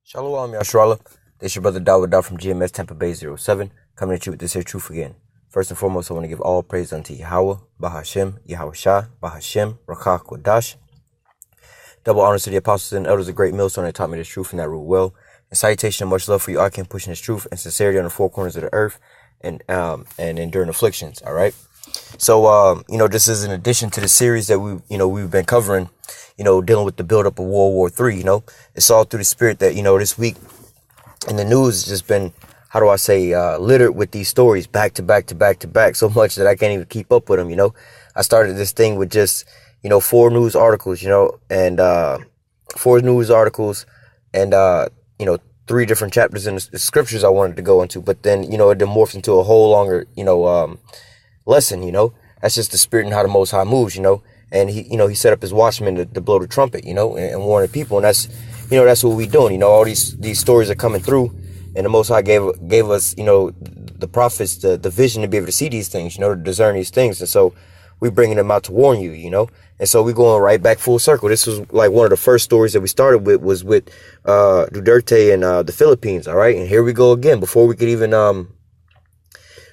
Shalom, Yashrala. This is your brother WW3 from GMS Tampa Bay 07, coming at you with this here truth again. First and foremost, I want to give all praise unto Yahweh, Bahashem, Yahweh Shah, Bahashem, Rakah Kodash. Double honors to the apostles and elders of Great Millstone that taught me this truth and that rule well. And salutation and much love for you, I can pushing this truth and sincerity on the four corners of the earth and enduring afflictions. All right. So, this is in addition to the series that we've been covering, dealing with the buildup of World War III. It's all through the spirit that, this week in the news has just been, littered with these stories back to back to back to back, so much that I can't even keep up with them. I started this thing with just, four news articles, and three different chapters in the scriptures I wanted to go into, but then, it then morphed into a whole longer, lesson. That's just the spirit and how the Most High moves, and he set up his watchmen to blow the trumpet, and warn the people. And that's what we're doing. All these stories are coming through, and the Most High gave us, the prophets, the vision to be able to see these things, to discern these things. And so we're bringing them out to warn you, and so we're going right back full circle. This was like one of the first stories that we started with was with, Duterte and, the Philippines. All right. And here we go again, before we could even,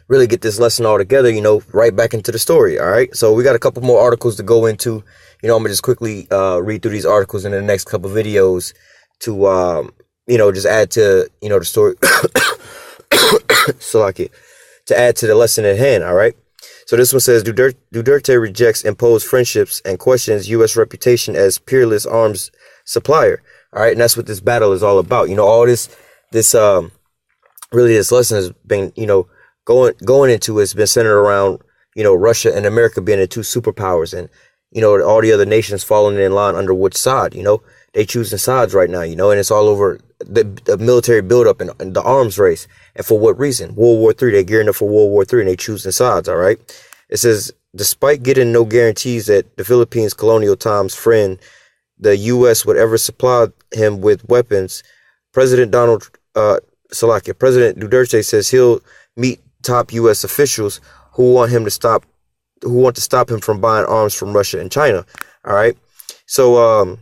really get this lesson all together, right back into the story. All right. So we got a couple more articles to go into. I'm going to just quickly read through these articles in the next couple of videos to, just add to, the story. To add to the lesson at hand. All right. So this one says Duterte rejects imposed friendships and questions U.S. reputation as peerless arms supplier. All right. And that's what this battle is all about. All this lesson has been, going into it's been centered around, Russia and America being the two superpowers, and, all the other nations falling in line under which side, they choosing sides right now, and it's all over the military buildup and the arms race. And for what reason? World War III, they're gearing up for World War III and they choosing sides. All right. It says, despite getting no guarantees that the Philippines colonial times friend, the U.S. would ever supply him with weapons, President Duterte says he'll meet top U.S. officials who want to stop him from buying arms from Russia and China. All right. So,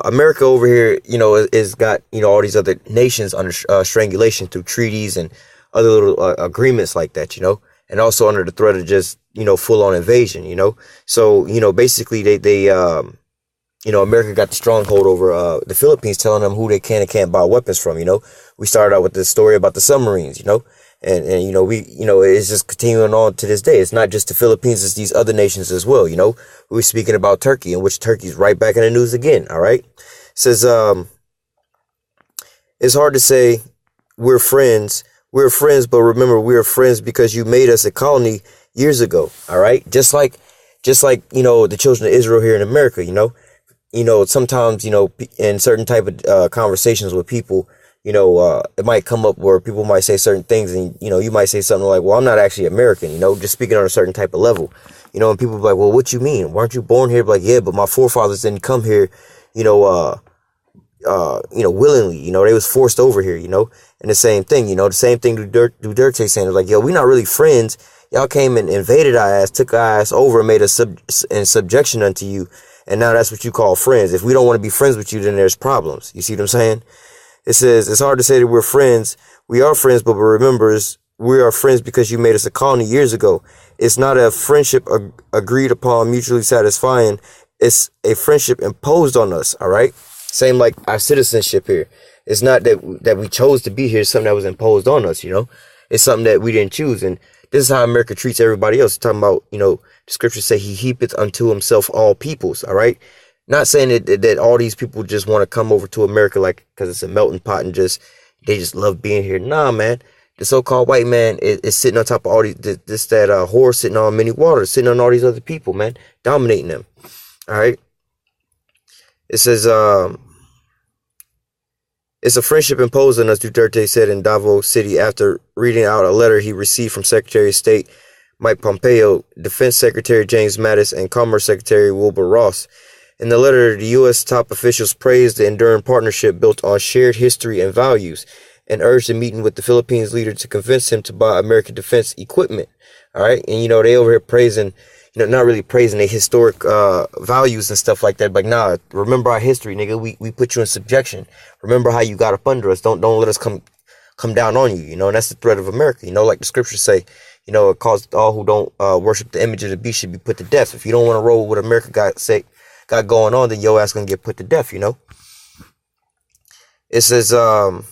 America over here, is got, all these other nations under strangulation through treaties and other little agreements like that, and also under the threat of just, full on invasion, So, basically they America got the stronghold over the Philippines, telling them who they can and can't buy weapons from. We started out with this story about the submarines, and it's just continuing on to this day. It's not just the Philippines, it's these other nations as well. We're speaking about Turkey, in which Turkey's right back in the news again. All right. It says, it's hard to say we're friends, but remember, we're friends because you made us a colony years ago. All right. Just like, the children of Israel here in America, sometimes, in certain type of conversations with people, it might come up where people might say certain things and, you might say something like, well, I'm not actually American, just speaking on a certain type of level, and people be like, well, what you mean? Weren't you born here? Like, yeah, but my forefathers didn't come here, willingly, they was forced over here, and the same thing, the same thing Duterte saying is like, yo, we're not really friends. Y'all came and invaded our ass, took our ass over and made us in subjection unto you. And now that's what you call friends. If we don't want to be friends with you, then there's problems. You see what I'm saying? It says, it's hard to say that we're friends. We are friends, but remember, we are friends because you made us a colony years ago. It's not a friendship agreed upon, mutually satisfying. It's a friendship imposed on us. All right. Same like our citizenship here. It's not that we chose to be here. It's something that was imposed on us. It's something that we didn't choose. And this is how America treats everybody else. Talking about, the scriptures say he heapeth unto himself all peoples. All right. Not saying that all these people just want to come over to America, like, cause it's a melting pot and they just love being here. Nah, man. The so-called white man is sitting on top of all these, that horse sitting on many waters, sitting on all these other people, man, dominating them. All right. It says, it's a friendship imposed on us, Duterte said in Davos City after reading out a letter he received from Secretary of State Mike Pompeo, Defense Secretary James Mattis, and Commerce Secretary Wilbur Ross. In the letter, the U.S. top officials praised the enduring partnership built on shared history and values and urged a meeting with the Philippines leader to convince him to buy American defense equipment. All right. And, they over here praising, not really praising their historic values and stuff like that. But nah, remember our history, nigga. We put you in subjection. Remember how you got up under us. Don't let us come down on you. And that's the threat of America. Like the scriptures say. It calls all who don't worship the image of the beast should be put to death. If you don't want to roll with what America got going on, then your ass gonna get put to death. It says and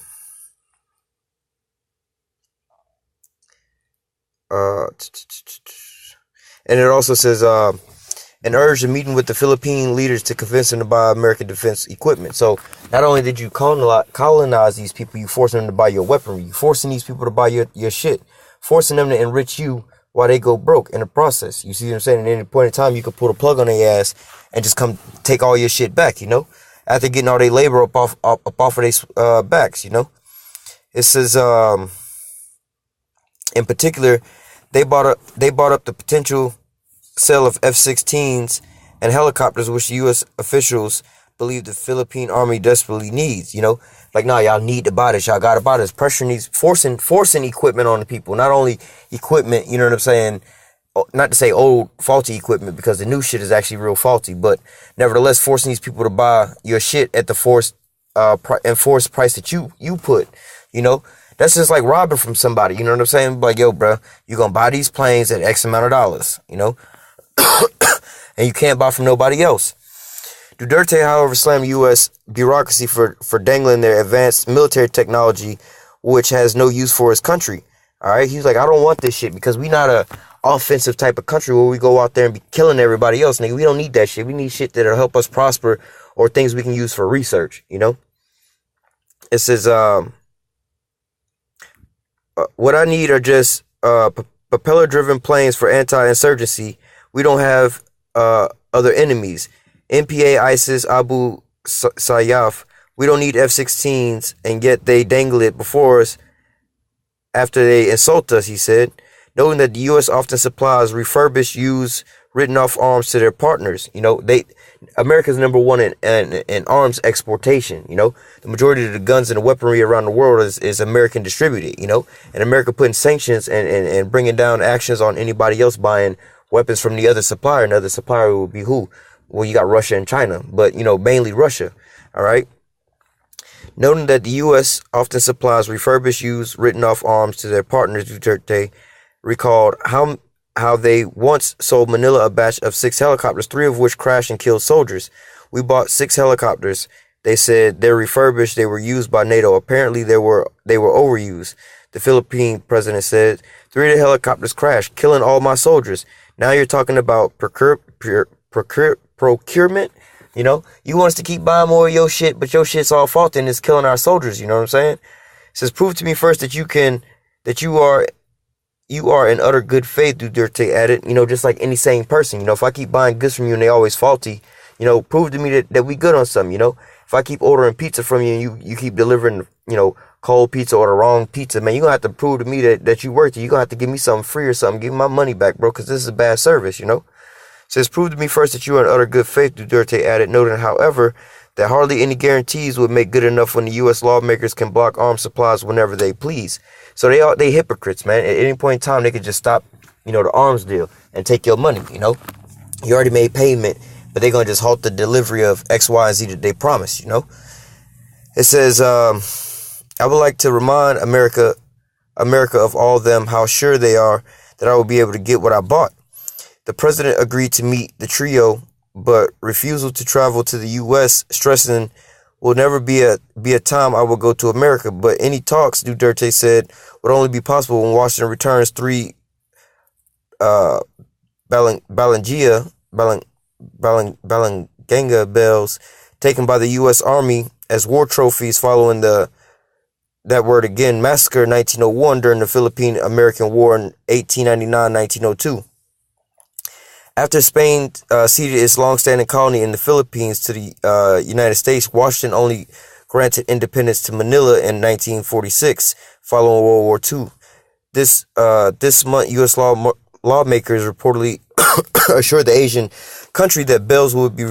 it also says and urged a meeting with the Philippine leaders to convince them to buy American defense equipment. So not only did you colonize these people, you forcing them to buy your weaponry. You forcing these people to buy your shit. Forcing them to enrich you while they go broke in the process. You see what I'm saying? At any point in time, you could pull the plug on their ass and just come take all your shit back, after getting all their labor up off of their backs, It says, in particular, they bought up the potential sale of F-16s and helicopters, which U.S. officials believe the Philippine Army desperately needs, Like, nah, y'all need to buy this. Y'all got to buy this. Pressuring these, forcing equipment on the people. Not only equipment, you know what I'm saying? Not to say old, faulty equipment, because the new shit is actually real faulty. But nevertheless, forcing these people to buy your shit at the enforced price that you put, That's just like robbing from somebody, you know what I'm saying? Like, yo, bro, you're going to buy these planes at X amount of dollars, And you can't buy from nobody else. Duterte, however, slammed U.S. bureaucracy for dangling their advanced military technology, which has no use for his country. All right, he's like, I don't want this shit because we not a offensive type of country where we go out there and be killing everybody else, nigga. We don't need that shit. We need shit that'll help us prosper or things we can use for research. It says, what I need are just propeller-driven planes for anti-insurgency. We don't have other enemies. NPA, ISIS, Abu Sayyaf. We don't need F-16s, and yet they dangle it before us after they insult us, he said, noting that the U.S. often supplies refurbished, used, written-off arms to their partners. America's number one in arms exportation. The majority of the guns and the weaponry around the world is American distributed, and America putting sanctions and bringing down actions on anybody else buying weapons from the other supplier. And the other supplier will be who? Well, you got Russia and China, but, mainly Russia. All right. Noting that the U.S. often supplies refurbished, used, written-off arms to their partners, Duterte recalled how they once sold Manila a batch of 6 helicopters, 3 of which crashed and killed soldiers. We bought 6 helicopters. They said they're refurbished. They were used by NATO. Apparently, they were overused. The Philippine president said 3 of the helicopters crashed, killing all my soldiers. Now you're talking about procurement. You want us to keep buying more of your shit, but your shit's all faulty and it's killing our soldiers. You know what I'm saying? It says, prove to me first that you are in utter good faith, Duterte added, just like any sane person. If I keep buying goods from you and they always faulty, prove to me that we good on something, If I keep ordering pizza from you and you keep delivering, cold pizza or the wrong pizza, man, you're going to have to prove to me that you worth it. You're going to have to give me something free or something. Give me my money back, bro, because this is a bad service, Says, prove to me first that you are in utter good faith, Duterte added, noting, however, that hardly any guarantees would make good enough when the U.S. lawmakers can block arms supplies whenever they please. So they hypocrites, man. At any point in time, they could just stop, the arms deal and take your money, You already made payment, but they're going to just halt the delivery of X, Y, and Z that they promised, It says, I would like to remind America of all of them how sure they are that I will be able to get what I bought. The president agreed to meet the trio, but refusal to travel to the U.S., stressing will never be a time I will go to America. But any talks, Duterte said, would only be possible when Washington returns 3 Balanganga bells taken by the U.S. Army as war trophies following that word again, massacre in 1901 during the Philippine-American War in 1899-1902. After Spain ceded its long-standing colony in the Philippines to the United States, Washington only granted independence to Manila in 1946, following World War II. This month, U.S. lawmakers reportedly assured the Asian country that the bells would be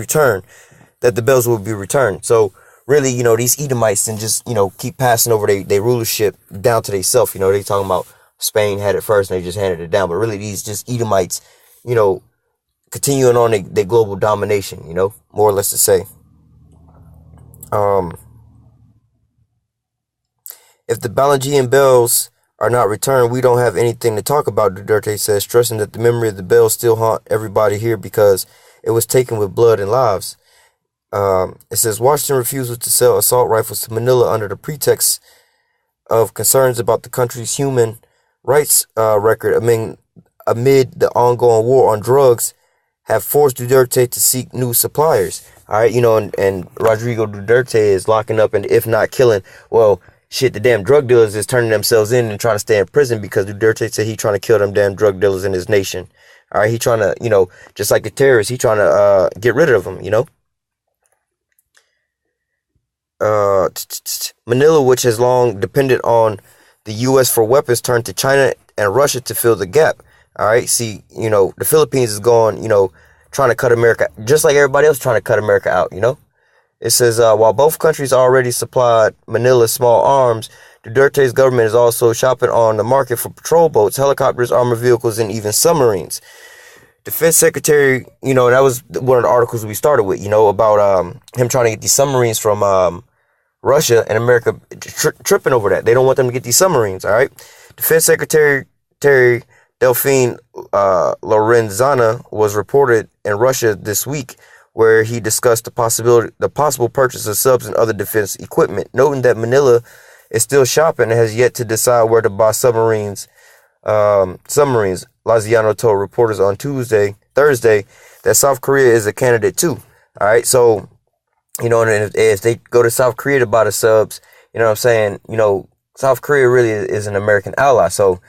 returned. So really, these Edomites and just, keep passing over their rulership down to themselves. They talking about Spain had it first and they just handed it down. But really, these just Edomites, continuing on their global domination, you know, more or less to say. If the Balangian bells are not returned, we don't have anything to talk about, Duterte says, stressing that the memory of the bells still haunt everybody here because it was taken with blood and lives. It says Washington refuses to sell assault rifles to Manila under the pretext of concerns about the country's human rights record amid the ongoing war on drugs have forced Duterte to seek new suppliers. All right, you know, and Rodrigo Duterte is locking up and if not killing, well, shit, the damn drug dealers is turning themselves in and trying to stay in prison because Duterte said he trying to kill them damn drug dealers in his nation. All right, he trying to, you know, just like the terrorists, he trying to get rid of them, you know. Manila, which has long depended on the U.S. for weapons, turned to China and Russia to fill the gap. All right, see, you know, the Philippines is going, you know, trying to cut America, just like everybody else trying to cut America out, you know. It says, while both countries already supplied Manila small arms, Duterte's government is also shopping on the market for patrol boats, helicopters, armored vehicles, and even submarines. Defense Secretary, you know, that was one of the articles we started with, you know, about him trying to get these submarines from Russia, and America tripping over that. They don't want them to get these submarines, all right? Defense Secretary Delphine Lorenzana was reported in Russia this week, where he discussed the possible purchase of subs and other defense equipment, noting that Manila is still shopping and has yet to decide where to buy submarines. Laziano told reporters on Thursday, that South Korea is a candidate too. All right, so, you know, and if they go to South Korea to buy the subs, you know what I'm saying, you know, South Korea really is an American ally, so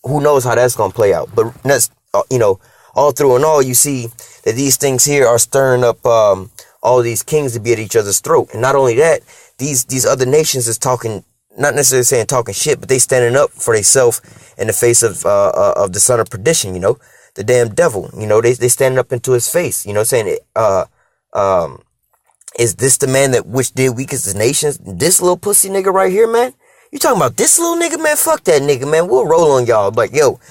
who knows how that's going to play out. But that's, you know, all through and all, you see that these things here are stirring up all these kings to be at each other's throat. And not only that, these other nations is talking, not necessarily saying talking shit, but they standing up for themselves in the face of the son of perdition, you know, the damn devil. You know, they standing up into his face, you know, saying, is this the man that which did weakest the nations? This little pussy nigga right here, man? You talking about this little nigga, man? Fuck that nigga, man. We'll roll on y'all. Like, yo,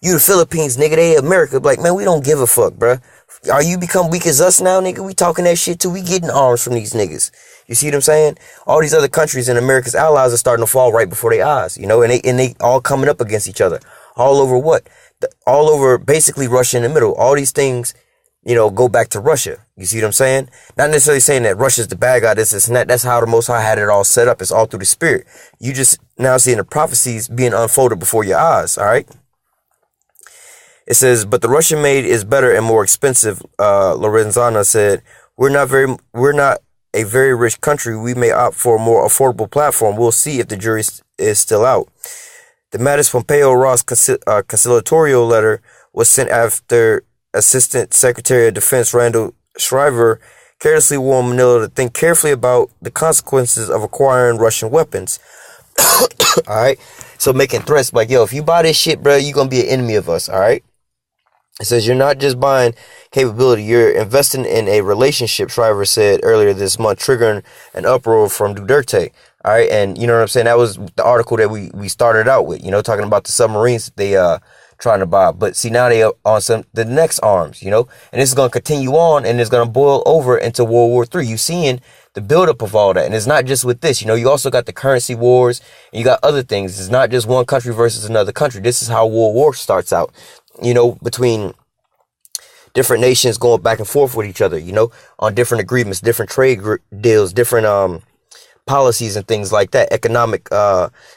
you the Philippines, nigga. They America. Like, man, we don't give a fuck, bruh. Are you become weak as us now, nigga? We talking that shit too. We getting arms from these niggas. You see what I'm saying? All these other countries and America's allies are starting to fall right before their eyes, you know, and they all coming up against each other. All over what? All over basically Russia in the middle. All these things, you know, go back to Russia. You see what I'm saying? Not necessarily saying that Russia's the bad guy, this and that. That's how the Most High had it all set up. It's all through the spirit. You just now seeing the prophecies being unfolded before your eyes, all right? It says, but the Russian made is better and more expensive. Lorenzana said, we're not a very rich country. We may opt for a more affordable platform. We'll see if the jury is still out. The Mattis Pompeo Ross conciliatory letter was sent after Assistant Secretary of Defense Randall Shriver carelessly warned Manila to think carefully about the consequences of acquiring Russian weapons. All right. So making threats like, yo, if you buy this shit, bro, you're going to be an enemy of us. All right. It says you're not just buying capability, you're investing in a relationship, Shriver said earlier this month, triggering an uproar from Duterte. All right. And you know what I'm saying? That was the article that we started out with, you know, talking about the submarines that they trying to buy. But see, now they are on the next arms, you know, and this is going to continue on and it's going to boil over into World War III. You seeing the buildup of all that. And it's not just with this, you know, you also got the currency wars and you got other things. It's not just one country versus another country. This is how World War starts out, you know, between different nations going back and forth with each other, you know, on different agreements, different trade deals, different policies and things like that, economic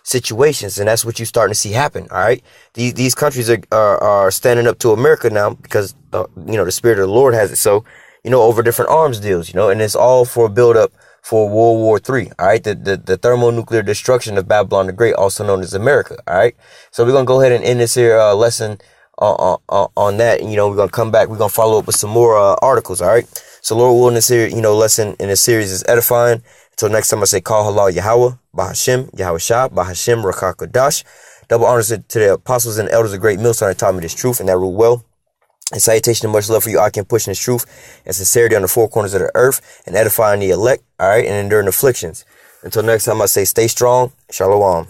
situations, and that's what you're starting to see happen. All right, these countries are standing up to America now because you know, the spirit of the Lord has it so, you know, over different arms deals, you know, and it's all for a build up for World War III. All right, the thermonuclear destruction of Babylon the Great, also known as America. All right, so we're gonna go ahead and end this here lesson on that, and you know, we're gonna come back, we're gonna follow up with some more articles. All right, so Lord willing, this here, you know, lesson in this series is edifying. Until next time, I say, call halal Yahweh, Bahashim, Yahweh Shah, Bahashim, Rakakadash. Double honors to the apostles and elders of great millstone that taught me this truth and that rule well. And salutation and much love for you, I can push in this truth and sincerity on the four corners of the earth and edifying the elect, all right, and enduring afflictions. Until next time, I say, stay strong. Shalom.